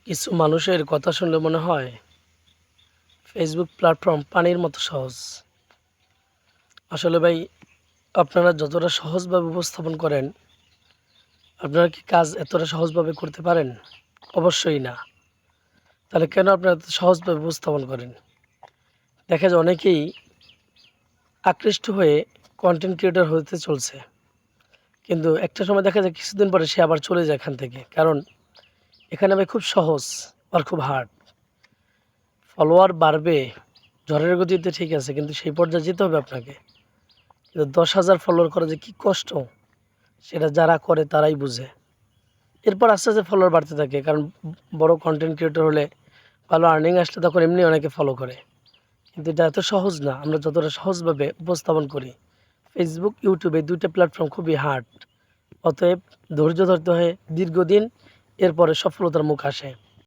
কিছু মানুষের কথা শুনলে মনে হয় ফেসবুক প্ল্যাটফর্ম পানির মতো সহজ। আসলে ভাই, আপনারা যতটা সহজভাবে উপস্থাপন করেন, আপনারা কি কাজ এতটা সহজভাবে করতে পারেন? অবশ্যই না। তাহলে কেন আপনারা এত সহজভাবে উপস্থাপন করেন? দেখা যায় অনেকেই আকৃষ্ট হয়ে কনটেন্ট ক্রিয়েটর হতে চলছে। কিন্তু একটা সময় দেখা যায় কিছুদিন পরে সে আবার চলে যায় এখান থেকে। কারণ এখানে ভাই খুব সহজ আর খুব হার্ড। ফলোয়ার বাড়বে ঝড়ের গতিতে, ঠিক আছে, কিন্তু সেই পর্যায়ে যেতে হবে আপনাকে। কিন্তু ১০,০০০ ফলোয়ার করা যে কী কষ্ট, সেটা যারা করে তারাই বুঝে। এরপর আস্তে, আস্তে ফলোয়ার বাড়তে থাকে। কারণ বড় কনটেন্ট ক্রিয়েটর হলে ভালো আর্নিং আসলে তখন এমনি অনেকে ফলো করে। কিন্তু এটা এত সহজ না। আমরা যতটা সহজভাবে উপস্থাপন করি। Facebook, YouTube এই ২ টা প্ল্যাটফর্ম খুবই হার্ড। অতএব ধৈর্য ধরতে হয় দীর্ঘদিন, এরপরে সফলতার মুখ আসে।